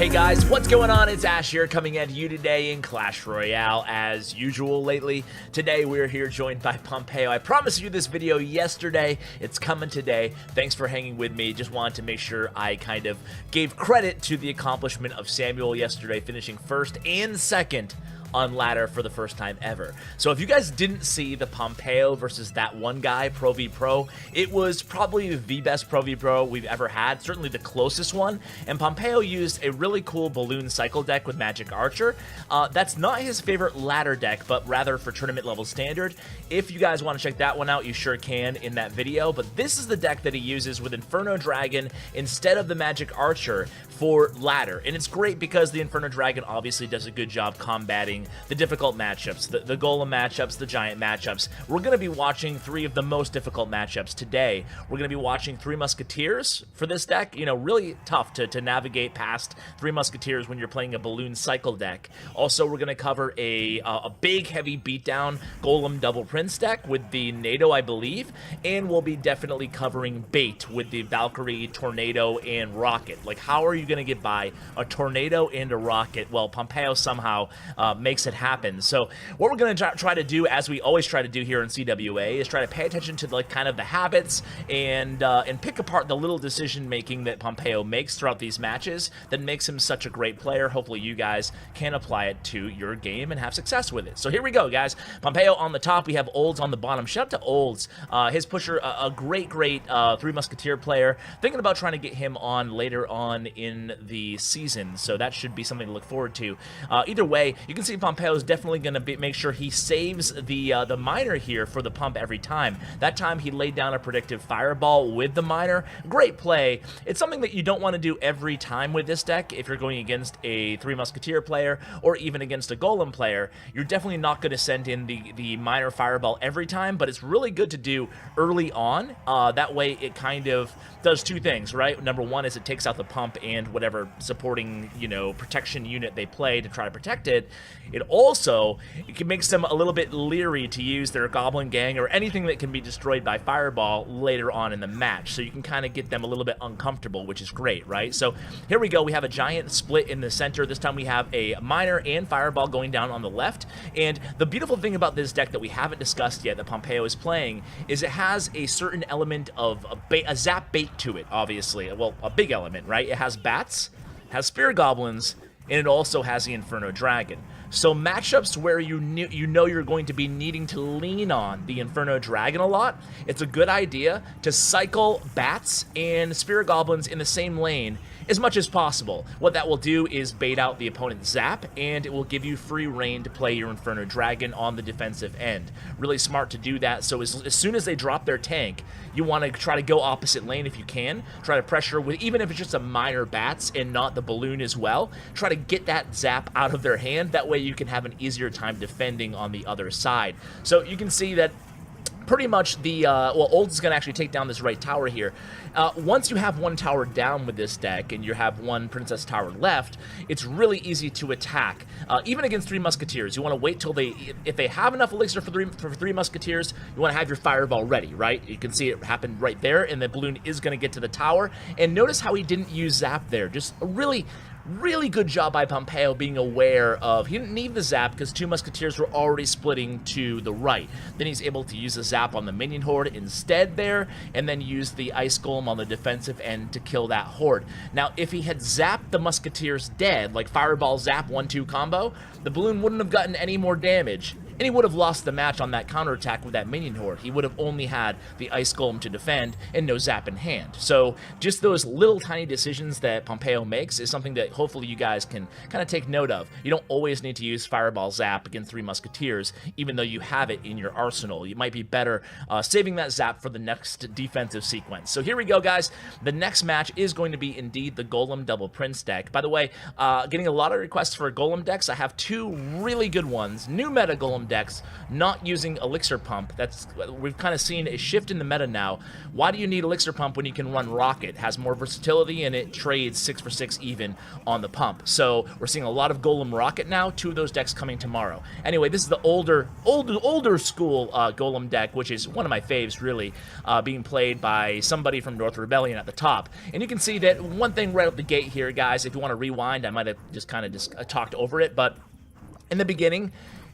Hey guys, what's going on? It's Ash here coming at you today in Clash Royale as usual lately. Today we're here joined by Pompeo. I promised you this video yesterday. It's coming today. Thanks for hanging with me. Just wanted to make sure I kind of gave credit to the accomplishment of Samuel yesterday, finishing first and second on ladder for the first time ever. So if you guys didn't see the Pompeo versus that one guy, Pro v Pro, it was probably the best Pro v Pro we've ever had, certainly the closest one, and Pompeo used a really cool balloon cycle deck with Magic Archer. That's not his favorite ladder deck, but rather for tournament level standard. If you guys want to check that one out, you sure can in that video, but this is the deck that he uses with Inferno Dragon instead of the Magic Archer for ladder, and it's great because the Inferno Dragon obviously does a good job combating the difficult matchups, the Golem matchups, the Giant matchups. We're going to be watching three of the most difficult matchups today. We're going to be watching Three Musketeers for this deck. You know, really tough to navigate past Three Musketeers when you're playing a balloon cycle deck. Also, we're going to cover a big, heavy beatdown Golem Double Prince deck with the NATO, I believe, and we'll be definitely covering bait with the Valkyrie, Tornado, and Rocket. Like, how are you going to get by a Tornado and a Rocket? Well, Pompeo somehow makes it happen. So what we're going to try to do, as we always try to do here in CWA, is try to pay attention to like kind of the habits and pick apart the little decision making that Pompeo makes throughout these matches that makes him such a great player. Hopefully you guys can apply it to your game and have success with it. So here we go, guys. Pompeo on the top, we have Olds on the bottom. Shout out to Olds, his pusher, a great Three Musketeer player. Thinking about trying to get him on later on in the season, so that should be something to look forward to. Either way, you can see Pompeo is definitely going to make sure he saves the miner here for the pump every time. That time he laid down a predictive fireball with the miner. Great play. It's something that you don't want to do every time with this deck if you're going against a Three Musketeer player or even against a Golem player. You're definitely not going to send in the miner fireball every time, but it's really good to do early on. That way it kind of does two things, right? Number one is it takes out the pump and whatever supporting, you know, protection unit they play to try to protect it. It also makes them a little bit leery to use their Goblin Gang or anything that can be destroyed by Fireball later on in the match. So you can kind of get them a little bit uncomfortable, which is great, right? So here we go. We have a giant split in the center. This time we have a Miner and Fireball going down on the left. And the beautiful thing about this deck that we haven't discussed yet that Pompeo is playing is it has a certain element of a zap bait to it, obviously. Well, a big element, right? It has bats, has Spear Goblins, and it also has the Inferno Dragon. So matchups where you know you're going to be needing to lean on the Inferno Dragon a lot, it's a good idea to cycle bats and Spirit Goblins in the same lane as much as possible. What that will do is bait out the opponent's zap, and it will give you free reign to play your Inferno Dragon on the defensive end. Really smart to do that, so as soon as they drop their tank, you want to try to go opposite lane if you can. Try to pressure with, even if it's just a minor bats and not the balloon as well, try to get that zap out of their hand. That way you can have an easier time defending on the other side. So you can see that pretty much the, well, Olds is going to actually take down this right tower here. Once you have one tower down with this deck and you have one Princess Tower left, it's really easy to attack. Even against Three Musketeers, you want to wait till if they have enough elixir for three Musketeers, you want to have your Fireball ready, right? You can see it happen right there, and the balloon is going to get to the tower. And notice how he didn't use Zap there. Just a really good job by Pompeo being aware of, he didn't need the zap because two Musketeers were already splitting to the right. Then he's able to use the zap on the minion horde instead there, and then use the Ice Golem on the defensive end to kill that horde. Now, if he had zapped the Musketeers dead, like Fireball Zap 1-2 combo, the balloon wouldn't have gotten any more damage, and he would have lost the match on that counterattack with that minion horde. He would have only had the Ice Golem to defend and no zap in hand. So just those little tiny decisions that Pompeo makes is something that hopefully you guys can kind of take note of. You don't always need to use Fireball Zap against Three Musketeers, even though you have it in your arsenal. You might be better saving that zap for the next defensive sequence. So here we go, guys. The next match is going to be indeed the Golem Double Prince deck. By the way, getting a lot of requests for Golem decks. I have two really good ones, new meta Golem decks not using Elixir Pump. We've kind of seen a shift in the meta now. Why do you need Elixir Pump when you can run Rocket? It has more versatility and it trades 6 for 6 even on the pump. So we're seeing a lot of Golem Rocket now. 2 of those decks coming tomorrow. Anyway, this is the older school Golem deck, which is one of my faves, really, being played by somebody from North Rebellion at the top. And you can see that one thing right out the gate here, guys, if you want to rewind, I might have just kind of talked over it, but in the beginning,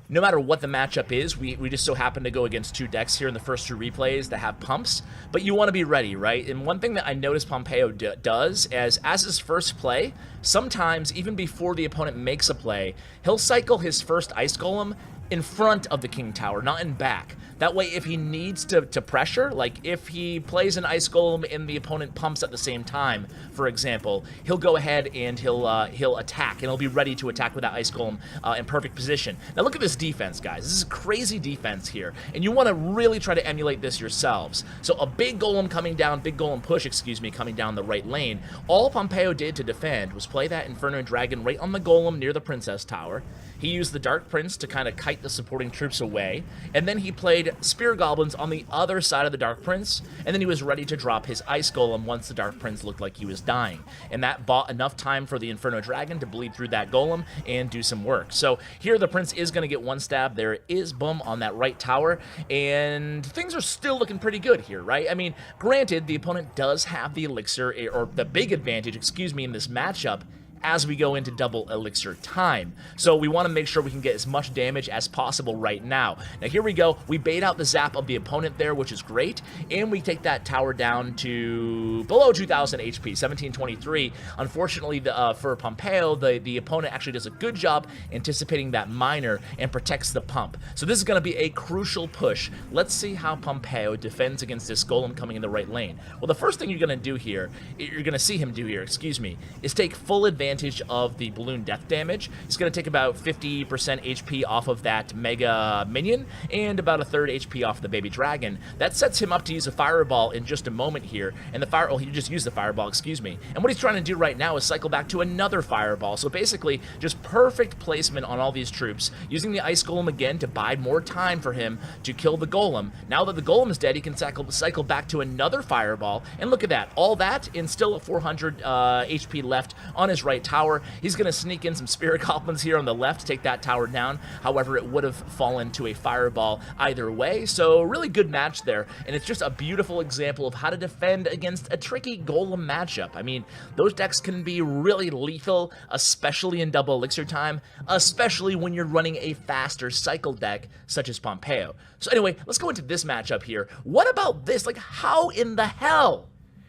no matter what the matchup is, we just so happen to go against 2 decks here in the first 2 replays that have pumps, but you want to be ready, right? And one thing that I noticed Pompeo does as his first play, sometimes even before the opponent makes a play, he'll cycle his first Ice Golem in front of the King Tower, not in back. That way, if he needs to pressure, like if he plays an Ice Golem and the opponent pumps at the same time, for example, he'll go ahead and he'll attack, and he'll be ready to attack with that Ice Golem in perfect position. Now look at this defense, guys. This is crazy defense here, and you want to really try to emulate this yourselves. So a big Golem coming down, big Golem push, excuse me, coming down the right lane. All Pompeo did to defend was play that Inferno Dragon right on the Golem near the Princess Tower. He used the Dark Prince to kind of kite the supporting troops away, and then he played Spear Goblins on the other side of the Dark Prince, and then he was ready to drop his Ice Golem once the Dark Prince looked like he was dying. And that bought enough time for the Inferno Dragon to bleed through that Golem and do some work. So here the Prince is going to get 1 stab. There is boom on that right tower, and things are still looking pretty good here, right? I mean, granted, the opponent does have the elixir, or the big advantage, excuse me, in this matchup, as we go into double elixir time. So we want to make sure we can get as much damage as possible right now. Now here we go. We bait out the zap of the opponent there, which is great, and we take that tower down to below 2,000 HP, 1723. Unfortunately, for Pompeo, the opponent actually does a good job anticipating that miner and protects the pump. So this is going to be a crucial push. Let's see how Pompeo defends against this Golem coming in the right lane. Well, the first thing you're going to do here, is take full advantage of the balloon death damage. It's going to take about 50% HP off of that mega minion and about 1/3 HP off the baby dragon. That sets him up to use a fireball in just a moment here, and he just used the fireball, excuse me. And what he's trying to do right now is cycle back to another fireball. So basically, just perfect placement on all these troops, using the Ice Golem again to buy more time for him to kill the Golem. Now that the Golem is dead, he can cycle back to another fireball, and look at that. All that, and still at 400 HP left on his right tower. He's going to sneak in some Spirit Goblins here on the left to take that tower down. However, it would have fallen to a fireball either way, so really good match there, and it's just a beautiful example of how to defend against a tricky Golem matchup. I mean, those decks can be really lethal, especially in double elixir time, especially when you're running a faster cycle deck such as Pompeo. So anyway, let's go into this matchup here. What about this? Like, how in the hell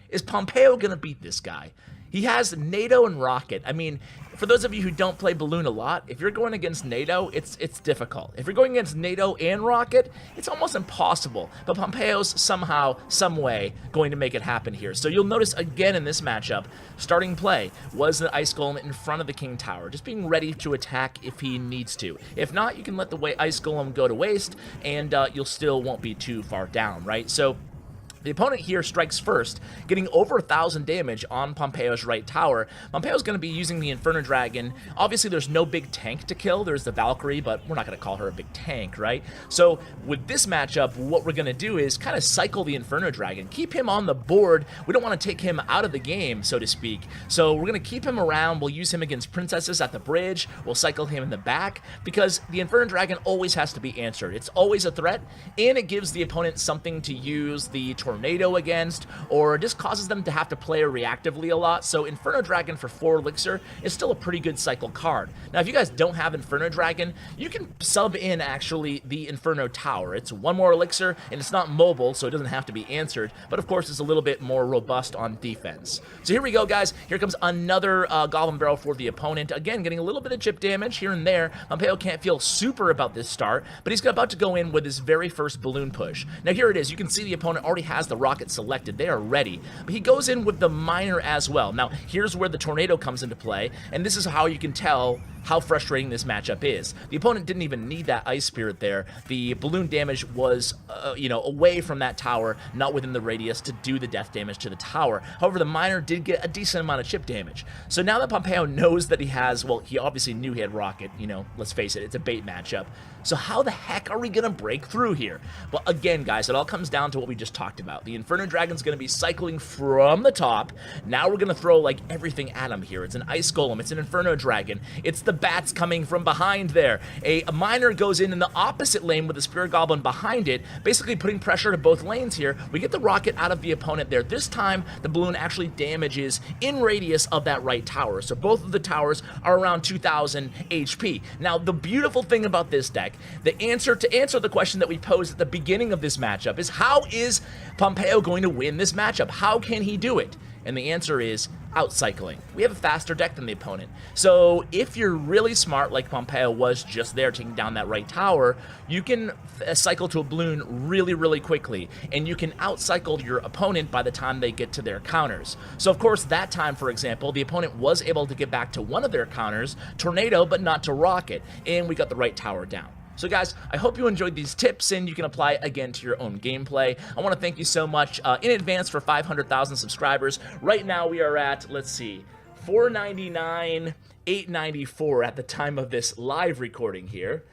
is Pompeo going to beat this guy? He has NATO and Rocket. I mean, for those of you who don't play Balloon a lot, if you're going against NATO, it's difficult. If you're going against NATO and Rocket, it's almost impossible. But Pompeo's somehow, some way, going to make it happen here. So you'll notice again in this matchup, starting play was the Ice Golem in front of the King Tower, just being ready to attack if he needs to. If not, you can let the Ice Golem go to waste, and you'll still won't be too far down, right? So the opponent here strikes first, getting over 1,000 damage on Pompeo's right tower. Pompeo's going to be using the Inferno Dragon. Obviously, there's no big tank to kill. There's the Valkyrie, but we're not going to call her a big tank, right? So with this matchup, what we're going to do is kind of cycle the Inferno Dragon, keep him on the board. We don't want to take him out of the game, so to speak. So we're going to keep him around. We'll use him against princesses at the bridge. We'll cycle him in the back, because the Inferno Dragon always has to be answered. It's always a threat, and it gives the opponent something to use the Tornado against, or just causes them to have to play reactively a lot. So Inferno Dragon for 4 elixir is still a pretty good cycle card. Now, if you guys don't have Inferno Dragon, you can sub in actually the Inferno Tower. It's 1 more elixir, and it's not mobile, so it doesn't have to be answered, but of course it's a little bit more robust on defense. So here we go, guys. Here comes another Goblin Barrel for the opponent. Again, getting a little bit of chip damage here and there. Pompeo can't feel super about this start, but he's about to go in with his very first balloon push. Now here it is. You can see the opponent already has the rocket selected. They are ready, but he goes in with the miner as well. Now here's where the tornado comes into play, and this is how you can tell how frustrating this matchup is. The opponent didn't even need that Ice Spirit there. The balloon damage was away from that tower, not within the radius to do the death damage to the tower. However, the miner did get a decent amount of chip damage. So now that Pompeo knows that he has, well, he obviously knew he had rocket, let's face it, it's a bait matchup. So how the heck are we going to break through here? Well, again, guys, it all comes down to what we just talked about. The Inferno Dragon's going to be cycling from the top. Now we're going to throw, like, everything at him here. It's an Ice Golem. It's an Inferno Dragon. It's the bats coming from behind there. A miner goes in the opposite lane with the Spirit Goblin behind it, basically putting pressure to both lanes here. We get the rocket out of the opponent there. This time, the balloon actually damages in radius of that right tower. So both of the towers are around 2,000 HP. Now, the beautiful thing about this deck, the answer to the question that we posed at the beginning of this matchup is, how is Pompeo going to win this matchup? How can he do it? And the answer is outcycling. We have a faster deck than the opponent. So if you're really smart, like Pompeo was just there taking down that right tower, you can cycle to a balloon really, really quickly, and you can outcycle your opponent by the time they get to their counters. So of course, that time, for example, the opponent was able to get back to one of their counters, Tornado, but not to Rocket, and we got the right tower down. So guys, I hope you enjoyed these tips and you can apply again to your own gameplay. I want to thank you so much in advance for 500,000 subscribers. Right now we are at, let's see, 499, 894 at the time of this live recording here.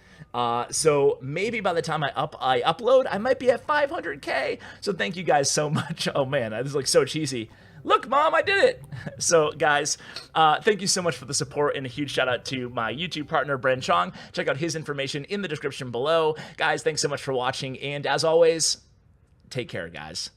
So maybe by the time I upload, I might be at 500K. So thank you guys so much. Oh man, this is like so cheesy. Look, Mom, I did it. So, guys, thank you so much for the support, and a huge shout out to my YouTube partner, Bren Chong. Check out his information in the description below. Guys, thanks so much for watching, and as always, take care, guys.